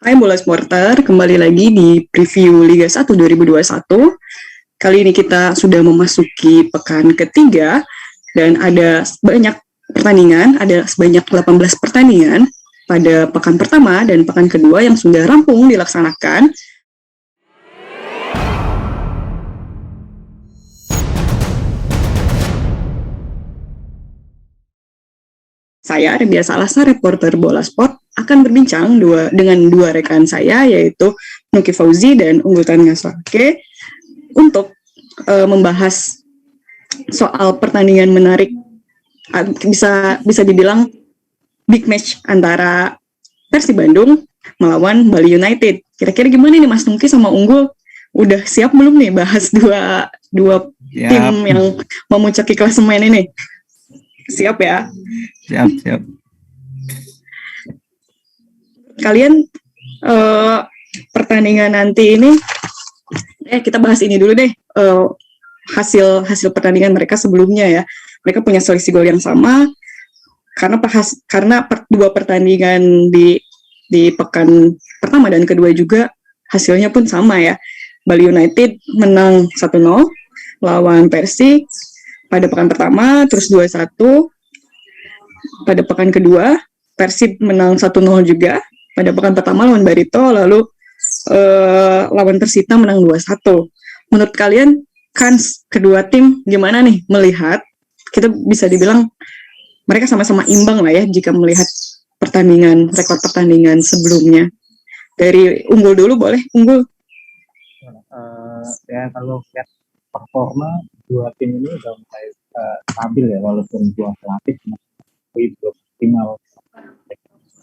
Hai Bola Supporter, kembali lagi di preview Liga 1 2021. Kali ini kita sudah memasuki pekan ketiga dan ada banyak pertandingan, ada sebanyak 18 pertandingan pada pekan pertama dan pekan kedua yang sudah rampung dilaksanakan. Saya, Rebia Salasa, reporter Bola Sport, akan berbincang dengan dua rekan saya, yaitu Nuki Fauzi dan Unggul Tania Soake, untuk membahas soal pertandingan menarik, bisa dibilang big match antara Persib Bandung melawan Bali United. Kira-kira gimana nih Mas Nuki sama Unggul? Udah siap belum nih bahas dua tim yang memuncaki klasemen ini? Siap ya? Siap. Kalian pertandingan nanti ini, kita bahas ini dulu deh, hasil pertandingan mereka sebelumnya ya. Mereka punya selisih gol yang sama karena dua pertandingan di pekan pertama dan kedua juga hasilnya pun sama ya. Bali United menang 1-0 lawan Persib pada pekan pertama, terus 2-1 pada pekan kedua. Persib menang 1-0 juga pada pekan pertama lawan Barito, lalu lawan Persita menang 2-1. Menurut kalian kans kedua tim gimana nih melihat? Kita bisa dibilang mereka sama-sama imbang lah ya jika melihat rekor pertandingan sebelumnya. Dari Unggul dulu boleh, Unggul? Ya kalau lihat performa dua tim ini udah mulai stabil ya, walaupun dua pelatih belum optimal.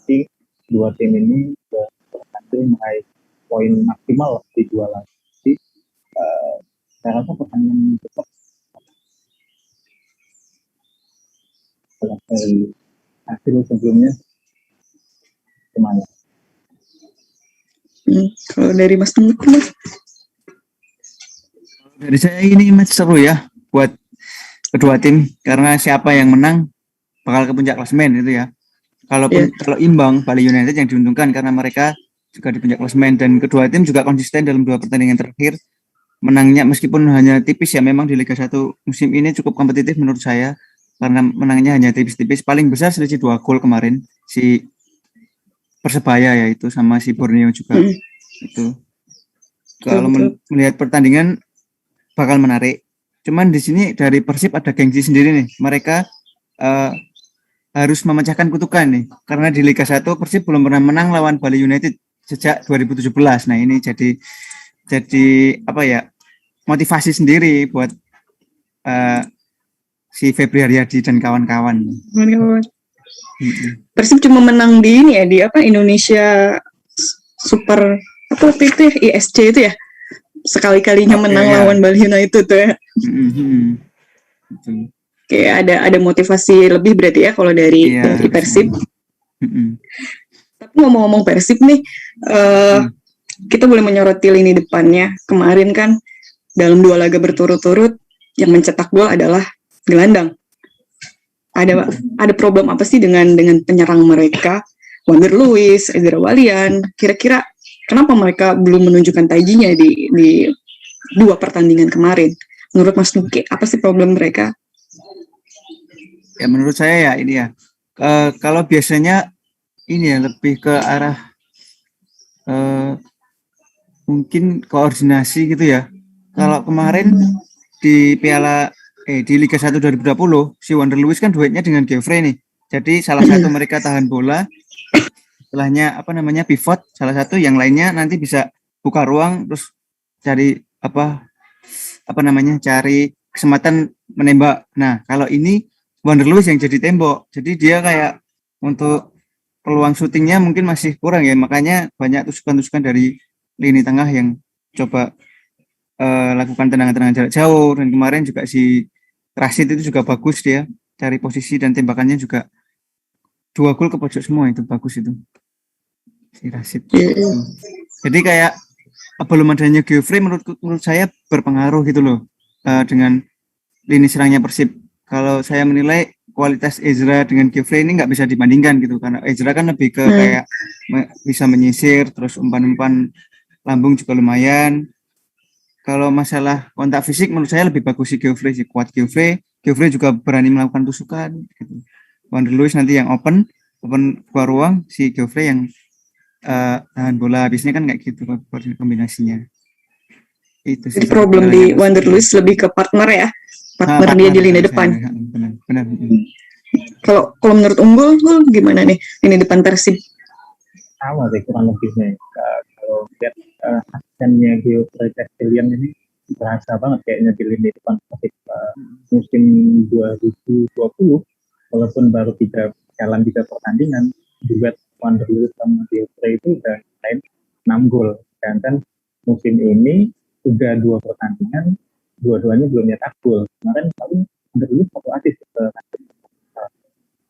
Jadi dua tim ini sudah berhasil meraih poin maksimal di dua laga. Jadi saya rasa pertandingan tetap dari hasil sebelumnya gimana? Kalau dari Mas Tunggu, Mas? Dari saya ini match seru ya buat kedua tim, karena siapa yang menang bakal ke puncak klasemen itu ya. Kalau imbang, Bali United yang diuntungkan karena mereka juga di puncak klasemen, dan kedua tim juga konsisten dalam dua pertandingan terakhir menangnya, meskipun hanya tipis ya. Memang di Liga 1 musim ini cukup kompetitif menurut saya karena menangnya hanya tipis-tipis. Paling besar selisih 2 gol kemarin si Persebaya ya, itu sama si Borneo juga. Itu kalau melihat pertandingan bakal menarik. Cuman di sini dari Persib ada gengsi sendiri nih. Mereka harus memecahkan kutukan nih, karena di Liga 1 Persib belum pernah menang lawan Bali United sejak 2017. Nah, ini jadi apa ya, motivasi sendiri buat si Febri Haryadi dan kawan-kawan. Persib cuma menang di ini ya, di apa, Indonesia Super apa waktu itu ya, ISC itu ya, sekali-kalinya menang lawan Bali United tuh ya. Oke, ada motivasi lebih berarti ya kalau dari Persib. Tapi ngomong-ngomong Persib nih, kita boleh menyoroti lini depannya. Kemarin kan dalam 2 laga berturut-turut yang mencetak gol adalah gelandang. Ada problem apa sih dengan penyerang mereka? Wander Luiz, Ezra Walian. Kira-kira kenapa mereka belum menunjukkan tajinya di 2 pertandingan kemarin? Menurut Mas Nuki, apa sih problem mereka? Ya menurut saya ya ini ya, kalau biasanya ini ya lebih ke arah mungkin koordinasi gitu ya. Kalau kemarin di di Liga 1 2020 si Wander Luiz kan duetnya dengan Geoffrey nih. Jadi salah satu mereka tahan bola, setelahnya pivot salah satu, yang lainnya nanti bisa buka ruang terus cari cari kesempatan menembak. Nah, kalau ini Wander Luiz yang jadi tembok. Jadi dia kayak untuk peluang syutingnya mungkin masih kurang ya, makanya banyak tusukan-tusukan dari lini tengah yang coba lakukan tendangan-tendangan jarak jauh. Dan kemarin juga si Rashid itu juga bagus, dia cari posisi dan tembakannya juga 2 gol ke pojok semua, itu bagus itu si Rashid. Jadi kayak belum adanya Geoffrey menurut saya berpengaruh gitu loh dengan lini serangnya Persib. Kalau saya menilai kualitas Ezra dengan Geoffrey ini nggak bisa dibandingkan gitu, karena Ezra kan lebih ke kayak bisa menyisir, terus umpan-umpan lambung juga lumayan. Kalau masalah kontak fisik menurut saya lebih bagus si Geoffrey, si kuat Geoffrey. Geoffrey juga berani melakukan tusukan gitu. Wander Luiz nanti yang open keluar ruang, si Geoffrey yang tahan bola. Biasanya kan kayak gitu kombinasinya. Itu sih. Jadi problem di Wander Luiz lebih ke partner ya, partner dia di lini depan. Benar. Kalau menurut Unggul gimana nih lini depan Persib? Sama sih kurang lebihnya. Kalau lihat asistennya Geoffrey Castellian ini berasa banget kayaknya di lini depan Persib musim 2020, walaupun baru jalan 3 pertandingan, juga Wander Luiz sama Geoffrey itu udah main 6 gol. Dan kan musim ini udah 2 pertandingan, dua-duanya belum nyetak gol. Kemarin paling Wander Luiz 1 assist.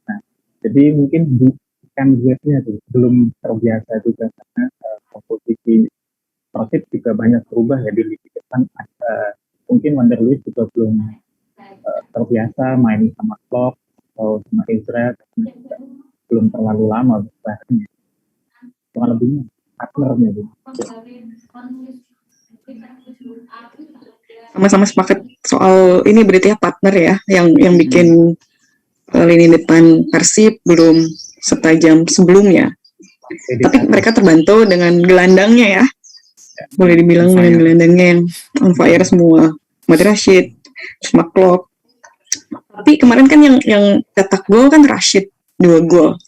Nah, jadi mungkin bukan duetnya tuh belum terbiasa juga, karena komposisi Persib juga banyak berubah ya di lini depan. Mungkin Wander Luiz juga belum terbiasa main sama Klopp atau sama Ezra, belum terlalu lama bahasanya. Kurang lebihnya partnernya tuh. Sama-sama sepakat soal ini berarti ya, partner ya yang bikin lini depan Persib belum setajam sebelumnya. Tapi mereka terbantu dengan gelandangnya ya. Boleh dibilang dengan gelandangnya yang on fire semua. Mati Rashid, Mark Klopp. Tapi kemarin kan yang cetak gol kan Rashid 2 gol.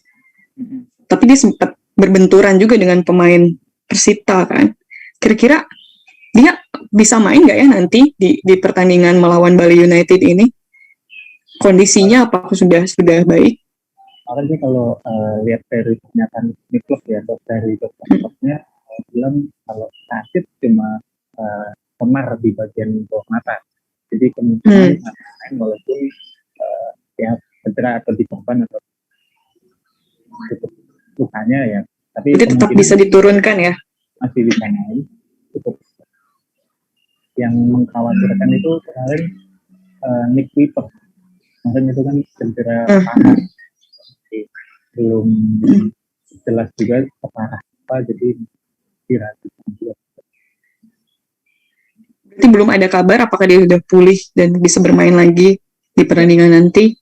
Tapi dia sempat berbenturan juga dengan pemain Persita kan. Kira-kira dia bisa main nggak ya nanti di pertandingan melawan Bali United ini? Kondisinya apakah sudah baik? Kemarin sih kalau lihat dari pernyataan klub ya, dari dokter-dokternya bilang kalau Rashid cuma kemar di bagian bawah mata. Jadi kemungkinan main walaupun ya cedera atau dikorban atau lukanya ya. Tapi itu tetap bisa diturunkan ya? Masih bisa main. Cukup. Yang mengkhawatirkan itu kemarin Nick Weaver. Kemarin itu kan cedera panas. Belum jelas juga separah apa, jadi diragukan juga. Berarti belum ada kabar apakah dia sudah pulih dan bisa bermain lagi di pertandingan nanti?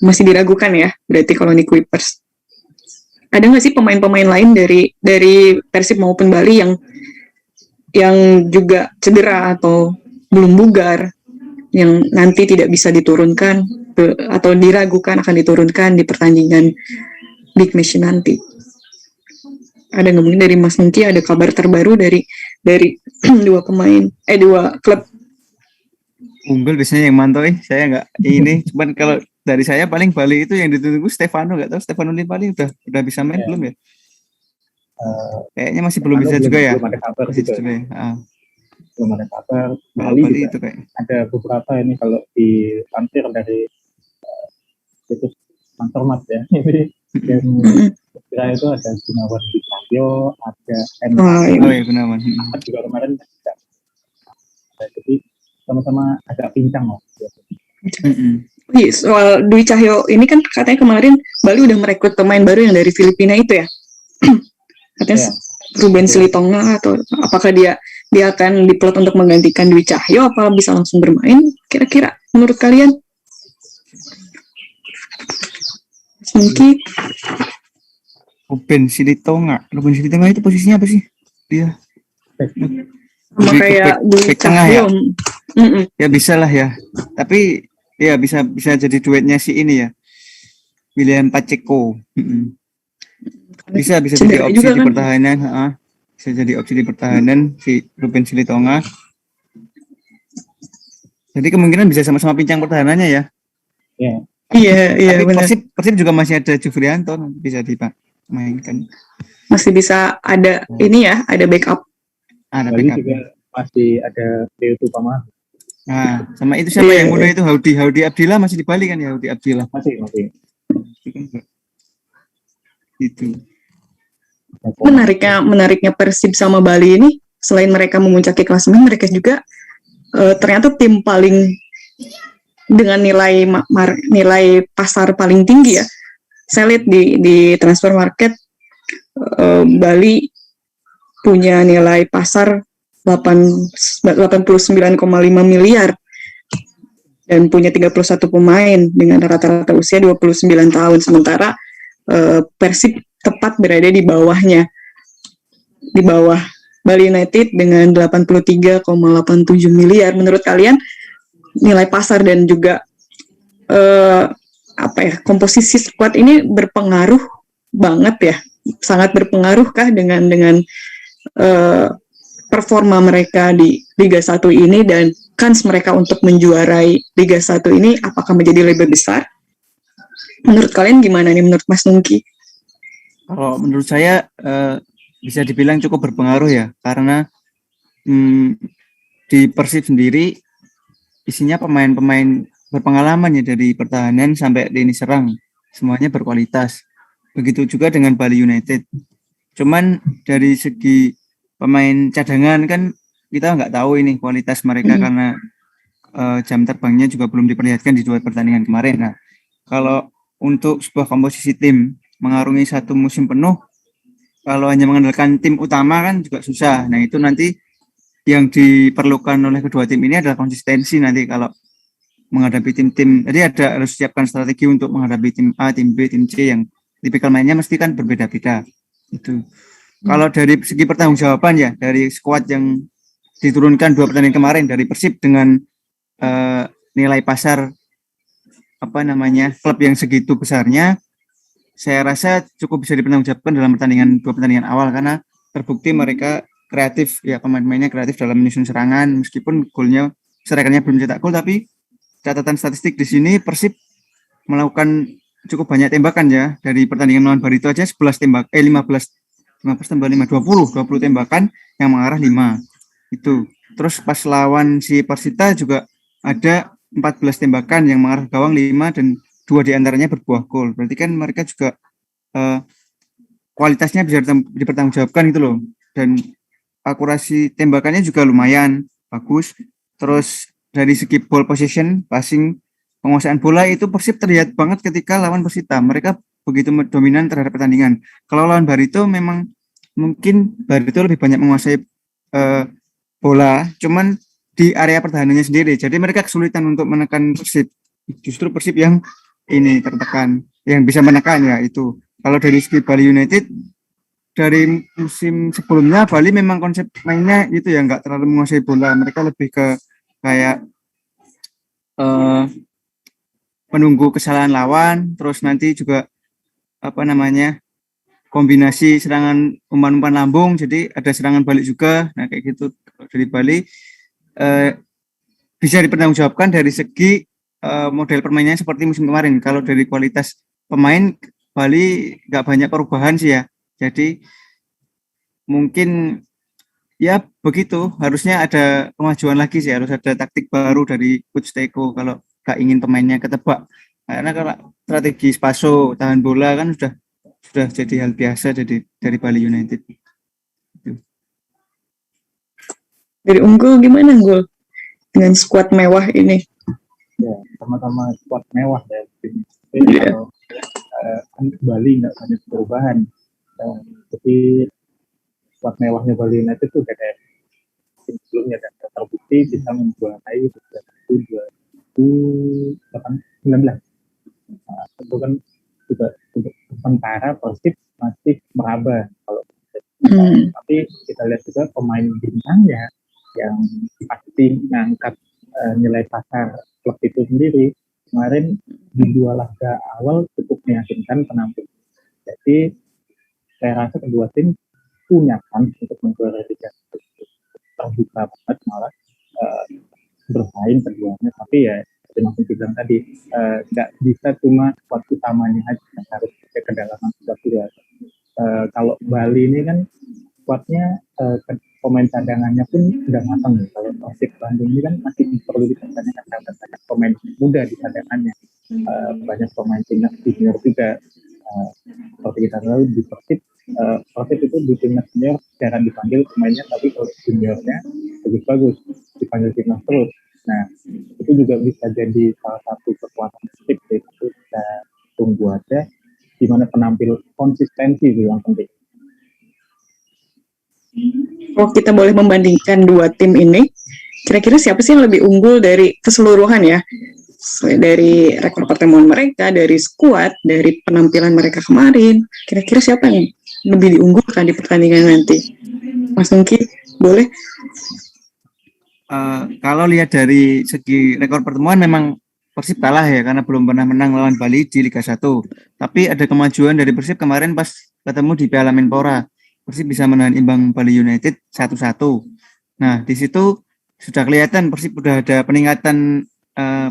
Masih diragukan ya, berarti kalau Nick Kuipers. Ada nggak sih pemain-pemain lain dari Persib maupun Bali yang juga cedera atau belum bugar, yang nanti tidak bisa diturunkan atau diragukan akan diturunkan di pertandingan Big Match nanti? Ada nggak, mungkin dari Mas Mungki ada kabar terbaru dari dua klub? Unggul biasanya yang mantau, saya nggak ini. Cuman kalau dari saya paling Bali itu yang ditunggu Stefano, nggak tahu Stefano Lillipali udah bisa main belum ya? Kayaknya masih belum bisa juga ya. Belum ada kabar gitu. Belum ada kabar. Bali itu kayak ada beberapa ini kalau dilansir dari situs Transfermarkt ya. Jadi yang kira itu ada Gunawan Dicahyo, ada Gunawan. Juga kemarin ada. Jadi sama-sama agak pincang loh. Soal Dwi Cahyo ini kan katanya kemarin Bali udah merekrut pemain baru yang dari Filipina itu ya. Katanya Ruben Silitonga, atau apakah dia akan diplot untuk menggantikan Dwi Cahyo, apa bisa langsung bermain kira-kira menurut kalian? Mungkin Ruben Silitonga itu posisinya apa sih? Dia sama kayak Dwi Cahyo. Ya bisa lah ya. Tapi ya bisa jadi duetnya si ini ya, William Pacheco. Bisa jadi opsi di pertahanan. Bisa jadi opsi di pertahanan si Ruben Silitonga. Jadi kemungkinan bisa sama-sama pincang pertahanannya ya. Iya. Tapi Persib juga masih ada Jufrianto, bisa dimainkan. Masih bisa ada ini ya, ada backup. Ada Bali backup. juga masih ada Leo Tupama. Nah, sama itu siapa yang muda itu, Haudi Abdillah masih di Bali kan ya, Haudi Abdillah. Masih. Itu. Menariknya Persib sama Bali ini, selain mereka memuncaki klasemen, mereka juga ternyata tim paling dengan nilai pasar paling tinggi ya. Saya lihat di transfer market Bali punya nilai pasar 89,5 miliar dan punya 31 pemain dengan rata-rata usia 29 tahun, sementara Persib tepat berada di bawahnya, di bawah Bali United dengan 83,87 miliar. Menurut kalian nilai pasar dan juga komposisi skuad ini berpengaruh banget ya, sangat berpengaruh kah dengan performa mereka di Liga 1 ini, dan kans mereka untuk menjuarai Liga 1 ini apakah menjadi lebih besar? Menurut kalian gimana nih, menurut Mas Nungki? Kalau menurut saya bisa dibilang cukup berpengaruh ya, karena di Persib sendiri isinya pemain-pemain berpengalaman ya, dari pertahanan sampai lini serang, semuanya berkualitas. Begitu juga dengan Bali United. Cuman dari segi pemain cadangan kan kita nggak tahu ini kualitas mereka karena jam terbangnya juga belum diperlihatkan di 2 pertandingan kemarin. Nah, kalau untuk sebuah komposisi tim mengarungi 1 musim penuh, kalau hanya mengandalkan tim utama kan juga susah. Nah, itu nanti yang diperlukan oleh kedua tim ini adalah konsistensi nanti kalau menghadapi tim-tim. Jadi harus siapkan strategi untuk menghadapi tim A, tim B, tim C yang tipikal mainnya mesti kan berbeda-beda. Itu. Kalau dari segi pertanggungjawaban ya, dari skuad yang diturunkan 2 pertandingan kemarin dari Persib dengan nilai pasar klub yang segitu besarnya, saya rasa cukup bisa dipertanggungjawabkan dalam 2 pertandingan awal, karena terbukti mereka kreatif ya, pemain-pemainnya kreatif dalam menyusun serangan, meskipun golnya strikernya belum cetak gol, tapi catatan statistik di sini Persib melakukan cukup banyak tembakan ya. Dari pertandingan lawan Barito aja 11 tembak 20 tembakan yang mengarah 5. Itu. Terus pas lawan si Persita juga ada 14 tembakan yang mengarah gawang 5 dan 2 diantaranya berbuah gol. Berarti kan mereka juga kualitasnya bisa dipertanggungjawabkan gitu loh. Dan akurasi tembakannya juga lumayan bagus. Terus dari segi ball possession, passing, penguasaan bola itu Persib terlihat banget ketika lawan Persita. Mereka begitu dominan terhadap pertandingan. Kalau lawan Barito memang mungkin Barito lebih banyak menguasai bola, cuman di area pertahanannya sendiri. Jadi mereka kesulitan untuk menekan Persib. Justru Persib yang ini tertekan, yang bisa menekan ya itu. Kalau dari segi Bali United, dari musim sebelumnya Bali memang konsep mainnya itu ya, nggak terlalu menguasai bola. Mereka lebih ke kayak menunggu kesalahan lawan, terus nanti juga kombinasi serangan umpan-umpan lambung, jadi ada serangan balik juga. Nah kayak gitu. Dari Bali bisa dipertanggungjawabkan dari segi model permainannya seperti musim kemarin. Kalau dari kualitas pemain, Bali nggak banyak perubahan sih ya. Jadi mungkin ya begitu, harusnya ada kemajuan lagi sih, harus ada taktik baru dari Coach Teko kalau nggak ingin pemainnya ketebak. Karena kalau strategi spaso tahan bola kan sudah jadi hal biasa dari Bali United. Dari Unggul gimana, Unggul, dengan skuad mewah ini? Ya, sama-sama skuad mewah ya. Yeah. Kalau Bali nggak banyak perubahan. Tapi skuad mewahnya Bali United itu udah kayak sebelumnya, dan terbukti bisa menjuarai 2019. Nah, itu kan juga untuk sementara Persib masih meraba kalau tapi kita lihat juga pemain bintangnya yang pasti mengangkat nilai pasar klub itu sendiri. Kemarin di 2 laga awal cukup meyakinkan penampil. Jadi saya rasa kedua tim punya kans untuk menjuarai Liga, terbuka banget malah bersaing keduanya. Tapi ya seperti Mas bilang tadi, nggak bisa cuma skuad utamanya aja yang harus ke kedalaman skuad juga. Kalau Bali ini kan skuadnya pemain cadangannya pun udah matang. Kalau Persib Bandung ini kan masih perlu dipertanyakan karena banyak pemain muda di cadangannya, banyak pemain timnas senior juga. Seperti kita tahu di Persib itu di timnas senior jarang dipanggil pemainnya, tapi kalau juniornya bagus-bagus dipanggil timnas terus. Nah, itu juga bisa jadi salah satu kekuatan Persib. Jadi kita tunggu aja gimana penampil konsistensi itu yang penting. Kalau kita boleh membandingkan dua tim ini, kira-kira siapa sih yang lebih unggul dari keseluruhan ya? Dari rekor pertemuan mereka, dari skuad, dari penampilan mereka kemarin, kira-kira siapa yang lebih diunggulkan di pertandingan nanti? Mas Nungki, boleh? Kalau lihat dari segi rekor pertemuan memang Persib kalah ya karena belum pernah menang lawan Bali di Liga 1. Tapi ada kemajuan dari Persib kemarin pas ketemu di Piala Menpora. Persib bisa menahan imbang Bali United 1-1. Nah, di situ sudah kelihatan Persib sudah ada peningkatan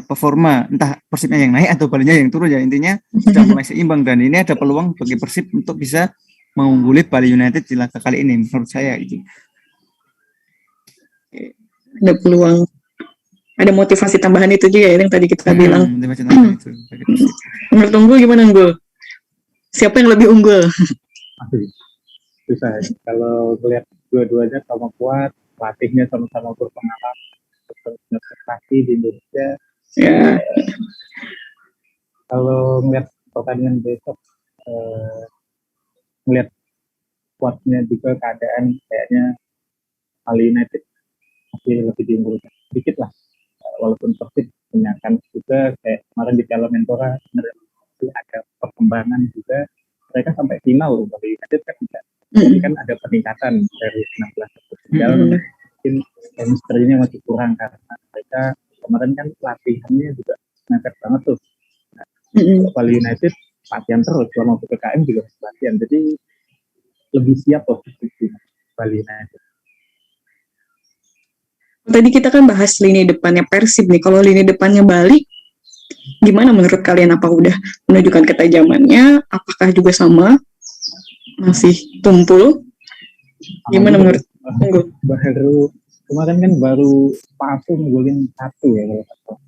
performa, entah Persibnya yang naik atau Balinya yang turun ya. Intinya sudah mulai seimbang dan ini ada peluang bagi Persib untuk bisa mengungguli Bali United di laga kali ini menurut saya itu. Ada peluang, ada motivasi tambahan itu juga ya yang tadi kita bilang. Motivasi tambahan itu bagi Persib. Menurut Unggul gimana Unggul? Siapa yang lebih unggul? Susah ya. Kalau melihat dua-duanya sama kuat, pelatihnya sama-sama berpengalaman, berprestasi di Indonesia. Ya, Kalau melihat pertandingan besok, melihat kuatnya juga keadaan kayaknya Bali United masih lebih diunggulkan sedikit lah. Walaupun Persib punya kans juga kayak kemarin di Piala Menpora ada perkembangan juga, mereka sampai final. Bali United kan tidak, tapi kan ada peningkatan dari 16 ke 9. Mungkin chemistry-nya masih kurang karena mereka kemarin kan latihannya juga mepet banget tuh. Nah, Bali United latihan terus selama PPKM juga masih latihan, jadi lebih siap loh di Bali United. tadi kita kan bahas lini depannya Persib nih. Kalau lini depannya Bali, gimana menurut kalian? Apa udah menunjukkan ketajamannya? Apakah juga sama? Masih tumpul? Gimana menurut Unggul? Baru kemarin kan baru Pasu ngegolin 1 ya kalau nggak salah.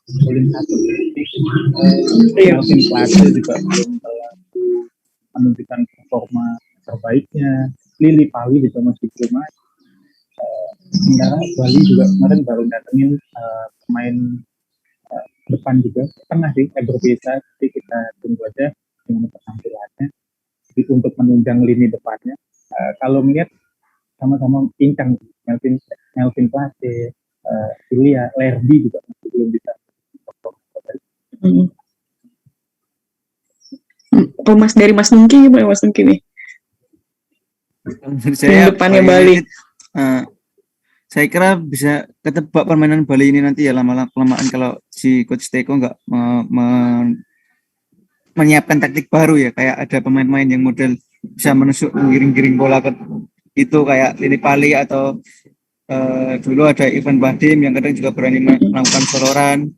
Ngegolin 1. Melvin Plaza juga belum terlalu menunjukkan performa terbaiknya. Lili Pawi juga masih belum. Sementara Bali juga kemarin baru datengin pemain depan juga pernah sih berbeda, jadi kita tunggu aja dengan penampilannya untuk menunjang lini depannya. Kalau melihat sama-sama pincang, Melvin Plate, Julia, Lerby juga masih belum bisa. Oh, dari Mas Nungki gimana Mas Nungki nih? Menurut saya depannya Bali. Saya kira bisa ketebak permainan Bali ini nanti ya lama-lama kelamaan kalau si Coach Teko nggak menyiapkan taktik baru ya, kayak ada pemain-pemain yang model bisa menusuk giring-giring bola ke itu kayak Lini Pali atau dulu ada Ivan Bahdim yang kadang juga berani melakukan soloran.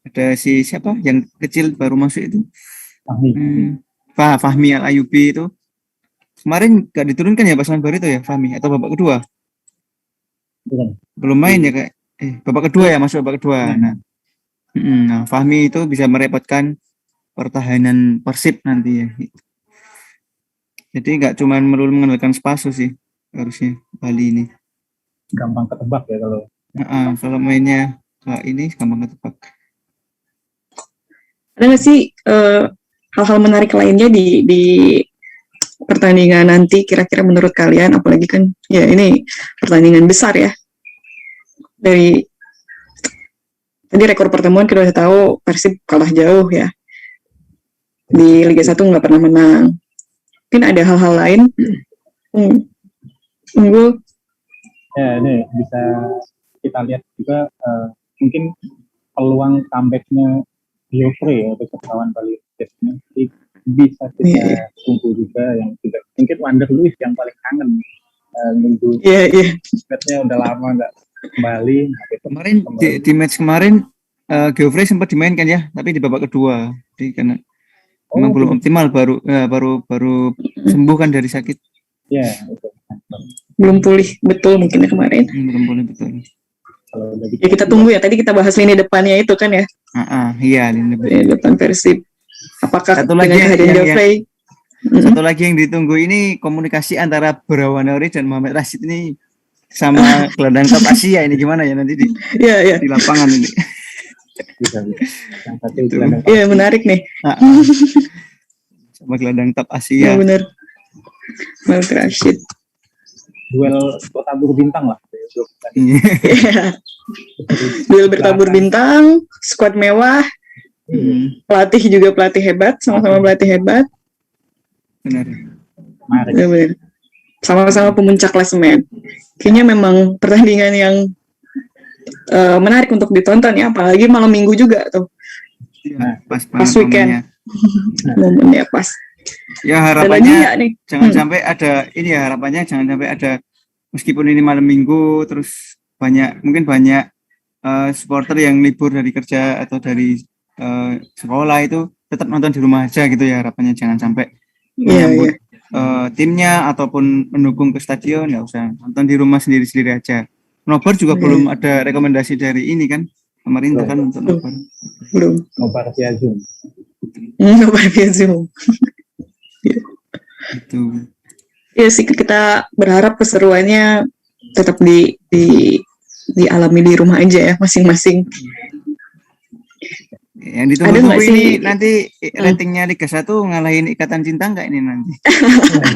Ada si siapa yang kecil baru masuk itu Fahmi Al Ayubi itu kemarin nggak diturunkan ya pas baru itu ya Fahmi atau babak kedua? Belum main ya kayak babak kedua ya, masuk babak kedua. Nah, Fahmi itu bisa merepotkan pertahanan Persib nanti ya. Jadi nggak cuma melulu mengandalkan Spaso sih harusnya Bali ini. Gampang ketebak ya kalau mainnya kayak ini gampang ketebak. Ada nggak sih hal-hal menarik lainnya di pertandingan nanti kira-kira menurut kalian, apalagi kan ya ini pertandingan besar ya. Dari tadi rekor pertemuan kita udah tahu Persib kalah jauh ya. Di Liga 1 nggak pernah menang. Mungkin ada hal-hal lain. Unggul. Ya, ini bisa kita lihat juga mungkin peluang comeback-nya Geoffrey ya untuk lawan Bali United ini bisa kita tunggu juga, yang juga mungkin Wander Luiz yang paling kangen nunggu. Match-nya udah lama nggak kembali. Kemarin di match kemarin Geoffrey sempat dimainkan ya, tapi di babak kedua. Jadi karena memang belum optimal, baru sembuh kan dari sakit. Ya, betul. Belum pulih betul mungkin kemarin. Belum pulih betul. Ya kita tunggu ya. Tadi kita bahas lini depannya itu kan ya. Iya, lini depan Persib. Apakah satu lagi Geoffrey? Satu lagi yang ditunggu ini komunikasi antara Brawanori dan Muhammad Rashid ini sama gelandang top Asia ini gimana ya nanti Iya, iya. di lapangan ini. Bisa. Yang satu Itu. gelandang Iya, menarik nih. Sama gelandang top Iya, Asia. benar. Malik Rashid. duel bertabur bintang lah. Iya. Duel bertabur bintang, skuad mewah, pelatih juga pelatih hebat, sama-sama pelatih hebat. Benar. Menarik. Benar-benar. Sama-sama pemuncak klasemen. Kayaknya memang pertandingan yang menarik untuk ditonton ya, apalagi malam minggu juga tuh. Iya, pas Pas banget weekend. momennya. Momennya pas. Ya Dan lagi harapannya ya nih. jangan sampai ada ini ya, harapannya jangan sampai ada, meskipun ini malam minggu terus mungkin banyak supporter yang libur dari kerja atau dari sekolah itu tetap nonton di rumah aja gitu ya, harapannya jangan sampai Iya, menyambut iya. timnya ataupun mendukung ke stadion, nggak usah, nonton di rumah sendiri-sendiri aja. Nobar juga Iya. belum ada rekomendasi dari ini kan, pemerintah kan untuk nobar. Belum. Nobar via Zoom. Nobar via Zoom. Itu. Ya sih, kita berharap keseruannya tetap dialami di rumah aja ya masing-masing. Yang Ada nggak ditunggu-tunggu sih? ini nanti ratingnya Liga 1 ngalahin Ikatan Cinta nggak ini nanti?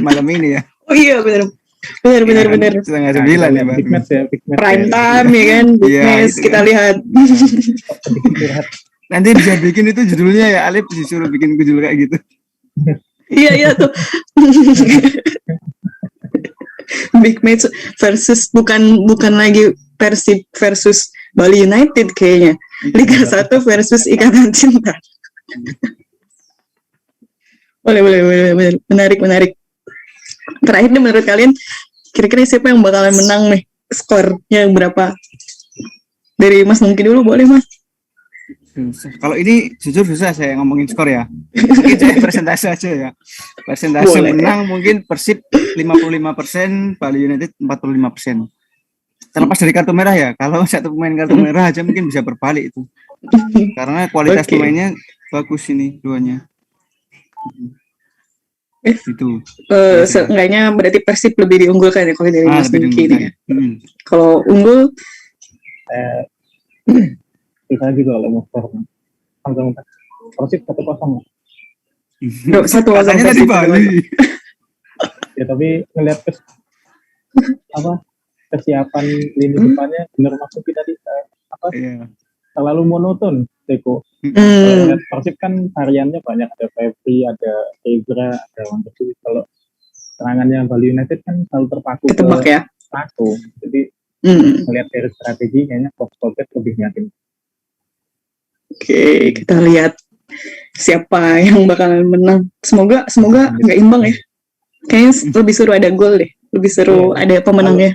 Malam ini ya. Oh iya, benar. Benar. Setengah Nah, 9 kita nih lihat Pak. big match ya, big match Prime ya. time ya kan, big Iya, match itu kita kan. lihat. Sedikit curhat. Nanti bisa bikin itu judulnya ya, Alif disuruh bikin judul kayak gitu. Iya tuh. Big match versus bukan lagi Persib versus Bali United kayaknya. Liga 1 versus Ikatan Cinta. Boleh. Menarik. Terakhir nih, menurut kalian kira-kira siapa yang bakalan menang nih? Skornya berapa? Dari Mas mungkin dulu, boleh Mas? Susah. Kalau ini jujur susah saya ngomongin skor ya. Mungkin saya persentase aja ya. Persentase Boleh. menang mungkin Persib 55%, Bali United 45%. Terlepas dari kartu merah ya. Kalau satu pemain kartu merah aja mungkin bisa berbalik itu. Karena kualitas Oke. pemainnya bagus ini duanya. Itu. Seenggaknya berarti Persib lebih diunggulkan ya kalau dari Mas lebih Nungki diunggulkan. ini ya. Kalau unggul, Kita juga kalau mau skor sama Persib 1-0. Satu Katanya tadi Persib. Bali. Ya tapi ngelihat kesiapan lini depannya benar masuk kita tadi Iya. terlalu monoton Teko. Kalau Hmm, ngeliat Persib kan variannya banyak, ada Febri, ada Ezra, ada Wandersu. Kalau serangannya Bali United kan selalu terpaku ketebak ke ya. satu. Jadi melihat dari strategi kayaknya Fox lebih yakin. Oke, kita lihat siapa yang bakalan menang. Semoga nggak imbang ya. Kayaknya lebih seru ada gol deh. Lebih seru Iya. ada pemenangnya.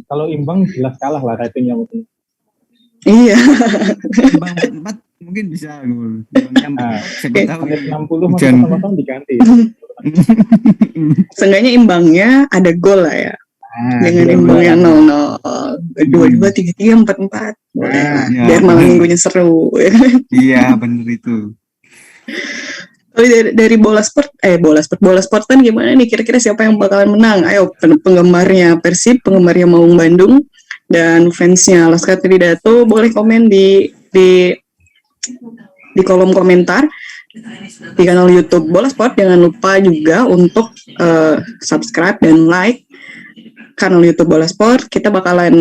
Kalau imbang jelas kalah lah ratingnya mungkin. Iya. Bang 4 mungkin bisa gol. Imbangnya siapa tahu. Menit 60 masih Hujan. kosong diganti. Seenggaknya imbangnya ada gol lah ya. Dengan imbangnya 0-0, 2-2, 3-3, 4-4. Boleh lah. Ya, Biar malam bener. minggunya seru. Iya bener itu. Tapi dari bola sport kan gimana nih? Kira-kira siapa yang bakalan menang? Ayo, penggemarnya Persib, penggemarnya Maung Bandung, dan fansnya Laskar Tridato boleh komen di kolom komentar di kanal YouTube Bola Sport. Jangan lupa juga untuk subscribe dan like kanal YouTube Bola Sport. Kita bakalan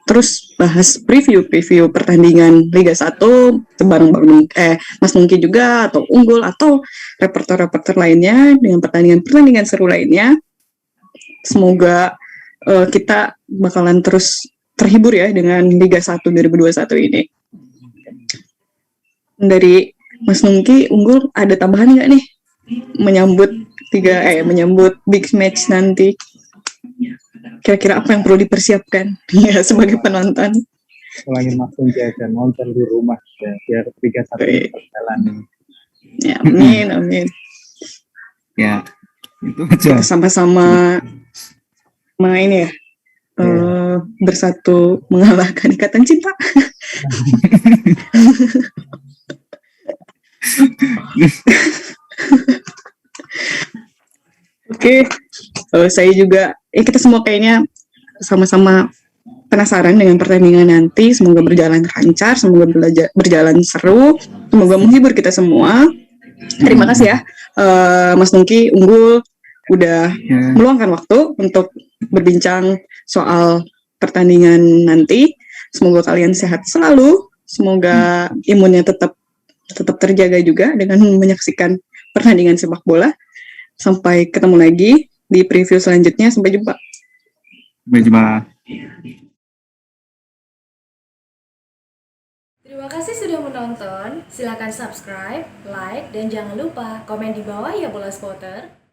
terus bahas preview pertandingan Liga 1 bareng Mas Mungki juga, atau Unggul, atau reporter lainnya dengan pertandingan seru lainnya. Semoga kita bakalan terus terhibur ya dengan Liga 1 2021 ini. Dari Mas Nungki, Unggul, ada tambahan nggak nih menyambut big match nanti? Kira-kira apa yang perlu dipersiapkan ya sebagai penonton? Ulangin langsung aja nonton di rumah ya, biar Liga 1 berjalan. Ya, amin. Ya itu aja. Kita sama-sama ini ya, bersatu mengalahkan Ikatan Cinta. Oke, saya juga, kita semua kayaknya sama-sama penasaran dengan pertandingan nanti. Semoga berjalan lancar, semoga berjalan seru, semoga menghibur kita semua. Terima kasih ya, Mas Nungki, Unggul, udah meluangkan waktu untuk berbincang soal pertandingan nanti. Semoga kalian sehat selalu, semoga imunnya tetap terjaga juga dengan menyaksikan pertandingan sepak bola. Sampai ketemu lagi di preview selanjutnya. Sampai jumpa. Sampai jumpa. Terima kasih sudah menonton. Silakan subscribe, like, dan jangan lupa komen di bawah ya bola spotter.